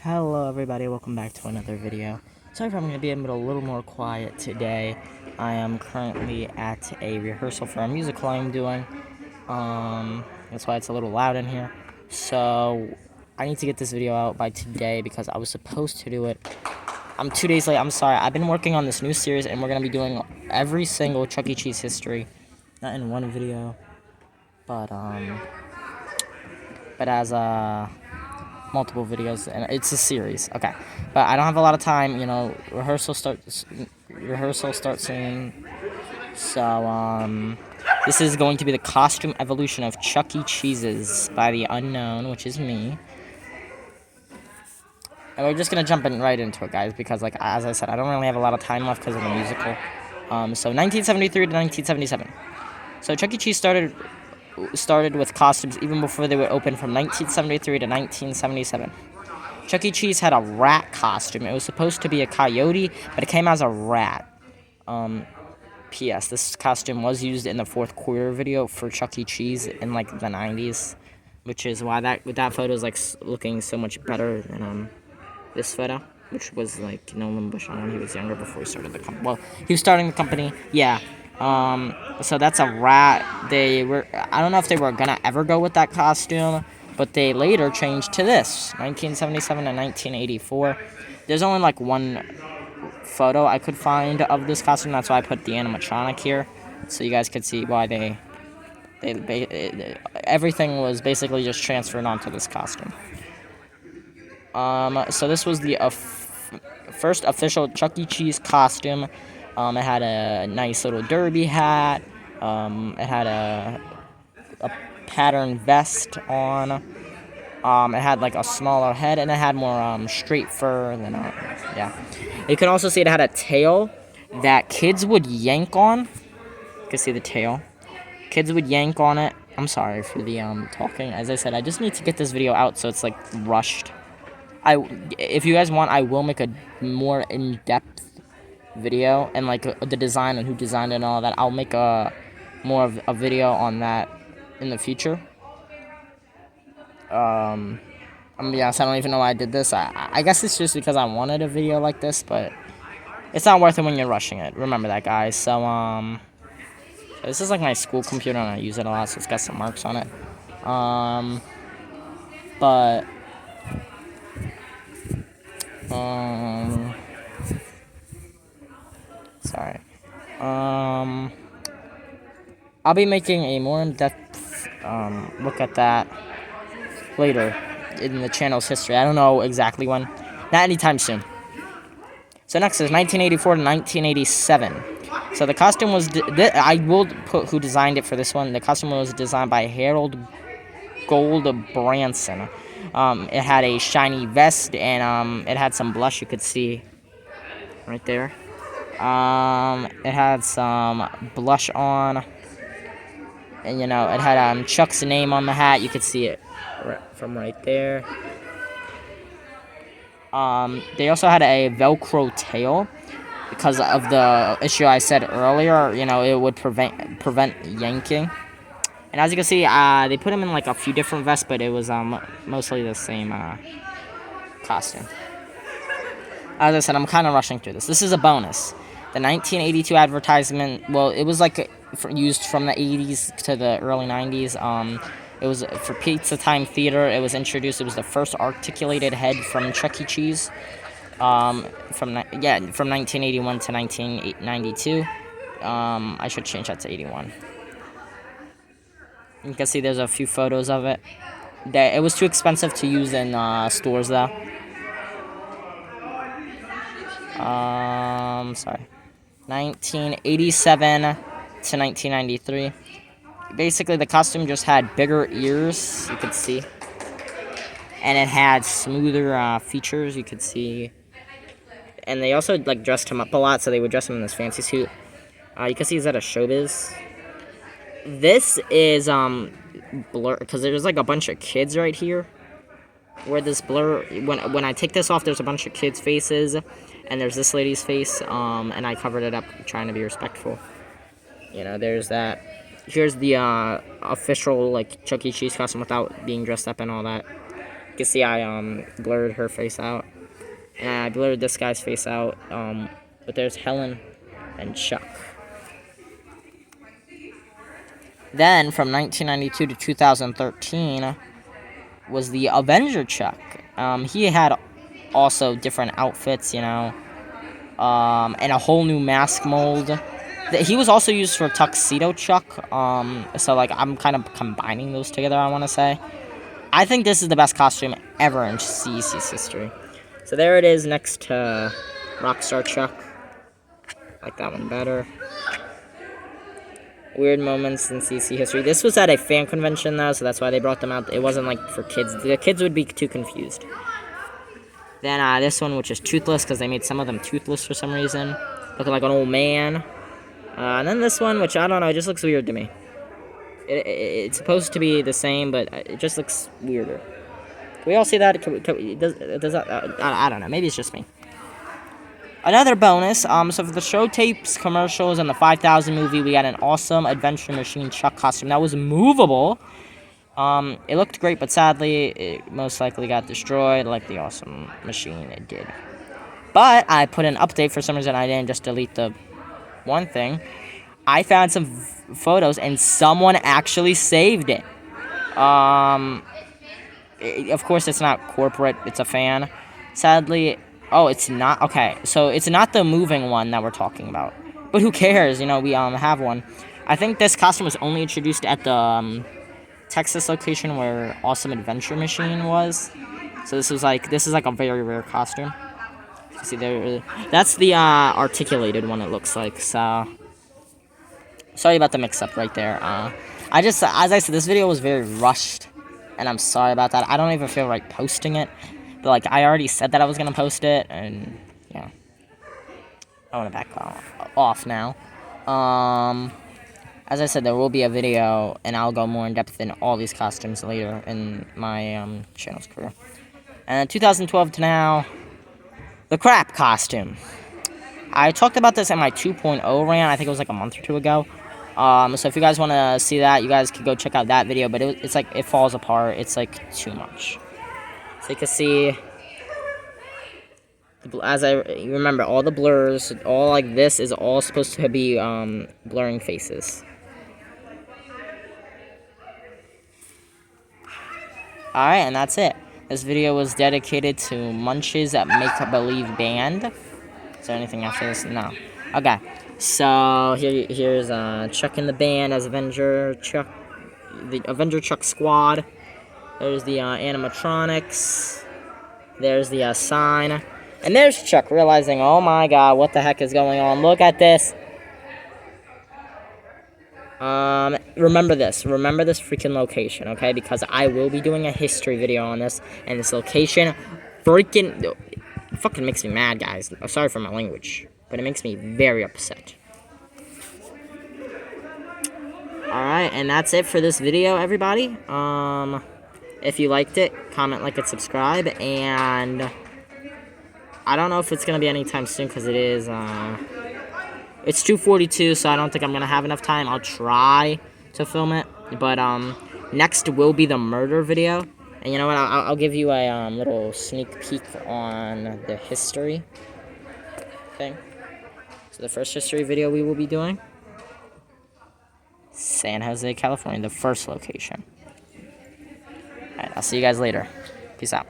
Hello everybody, welcome back to another video. Sorry if I'm going to be a little more quiet today. I am currently at a rehearsal for a musical I'm doing. That's why it's a little loud in here. So, I need to get this video out by today because I was supposed to do it. I'm 2 days late, I'm sorry. I've been working on this new series and we're going to be doing every single Chuck E. Cheese history. Not in one video, but as multiple videos, and it's a series. Okay, but I don't have a lot of time. Rehearsal starts soon. So this is going to be the costume evolution of Chuck E. Cheese's by the unknown, which is me. And we're just gonna jump right into it, guys, because as I said, I don't really have a lot of time left because of the musical. So 1973 to 1977. So Chuck E. Cheese started with costumes even before they were open from 1973 to 1977. Chuck E. Cheese had a rat costume. It was supposed to be a coyote, but it came as a rat. P.S. This costume was used in the fourth quarter video for Chuck E. Cheese in the 90s, which is why that photo is looking so much better than this photo, which was Nolan Bush on when he was younger before he started the company. Well, he was starting the company, yeah. So that's a rat. I don't know if they were gonna ever go with that costume, but they later changed to this, 1977 and 1984. There's only one photo I could find of this costume. That's why I put the animatronic here, so you guys could see why everything was basically just transferred onto this costume. So this was the first official Chuck E. Cheese costume. It had a nice little derby hat. It had a patterned vest on. It had a smaller head, and it had more straight fur than yeah. You can also see it had a tail that kids would yank on. You can see the tail. Kids would yank on it. I'm sorry for the talking. As I said, I just need to get this video out so it's rushed. If you guys want, I will make a more in-depth video and the design and who designed it and all that. I'll make more of a video on that in the future. I'm gonna be honest, I don't even know why I did this. I guess it's just because I wanted a video like this, but it's not worth it when you're rushing it. Remember that, guys. So this is my school computer and I use it a lot, so it's got some marks on it. Sorry. I'll be making a more in-depth look at that later in the channel's history. I don't know exactly when. Not anytime soon. So next is 1984 to 1987. So the costume was... I will put who designed it for this one. The costume was designed by Harold Goldbranson. It had a shiny vest, and it had some blush you could see right there. It had some blush on, and it had Chuck's name on the hat. You could see it from right there. They also had a Velcro tail because of the issue I said earlier. It would prevent yanking. And as you can see, they put him in a few different vests, but it was mostly the same costume. As I said, I'm kind of rushing through this. This is a bonus. The 1982 advertisement, well, it was used from the 80s to the early 90s. It was for Pizza Time Theater. It was introduced. It was the first articulated head from Chuck E. Cheese. From 1981 to 1992. I should change that to 81. You can see there's a few photos of it. It was too expensive to use in stores, though. Sorry. 1987 to 1993. Basically, the costume just had bigger ears, you could see. And it had smoother features, you could see. And they also, dressed him up a lot, so they would dress him in this fancy suit. You can see he's at a showbiz. This is blur because there's a bunch of kids right here. Where this blur, when I take this off, there's a bunch of kids' faces, and there's this lady's face. And I covered it up, trying to be respectful. There's that. Here's the official Chuck E. Cheese costume without being dressed up and all that. You can see I blurred her face out. And I blurred this guy's face out. But there's Helen and Chuck. Then, from 1992 to 2013, was the Avenger Chuck. He had also different outfits, you know, and a whole new mask mold. He was also used for Tuxedo Chuck, so, like, I'm kind of combining those together, I want to say. I think this is the best costume ever in CEC's history. So there it is next to Rockstar Chuck. I like that one better. Weird moments in CC history. This was at a fan convention, though, so that's why they brought them out. It wasn't, like, for kids. The kids would be too confused. Then this one, which is toothless, because they made some of them toothless for some reason. Looking like an old man. And then this one, which, I don't know, it just looks weird to me. It's supposed to be the same, but it just looks weirder. Can we all see that? Does that, I don't know. Maybe it's just me. Another bonus, so for the show tapes, commercials, and the 5000 movie, we got an awesome Adventure Machine Chuck costume that was movable. It looked great, but sadly, it most likely got destroyed like the Awesome Machine it did. But I put an update for some reason. I didn't just delete the one thing. I found some photos, and someone actually saved it. Of course, it's not corporate. It's a fan. Sadly... Oh, it's not? Okay, so it's not the moving one that we're talking about. But who cares? You know, we have one. I think this costume was only introduced at the Texas location where Awesome Adventure Machine was. So this is like a very rare costume. You see there, that's the articulated one, it looks like. So sorry about the mix-up right there. As I said, this video was very rushed, and I'm sorry about that. I don't even feel right posting it. But, like, I already said that I was going to post it, and, yeah. I want to back off now. As I said, there will be a video, and I'll go more in-depth in all these costumes later in my channel's career. And 2012 to now, the crap costume. I talked about this in my 2.0 rant, I think it was like a month or two ago. So if you guys want to see that, you guys could go check out that video, but it's like, it falls apart. It's, like, too much. So you can see, as I remember, all the blurs, all like this is all supposed to be blurring faces. Alright, and that's it. This video was dedicated to Munch's Make-A-Believe Band. Is there anything after this? No. Okay, so here's Chuck in the band as Avenger Chuck, the Avenger Chuck Squad. There's the animatronics. There's the sign. And there's Chuck realizing, oh my god, what the heck is going on? Look at this. Remember this. Remember this freaking location, okay? Because I will be doing a history video on this. And this location freaking fucking makes me mad, guys. I'm sorry for my language. But it makes me very upset. Alright, and that's it for this video, everybody. If you liked it, comment, like, and subscribe, and I don't know if it's going to be anytime soon, because it is, it's 2:42, so I don't think I'm going to have enough time. I'll try to film it, but, next will be the murder video, and you know what, I'll give you a, little sneak peek on the history thing. So the first history video we will be doing, San Jose, California, the first location. Alright, I'll see you guys later. Peace out.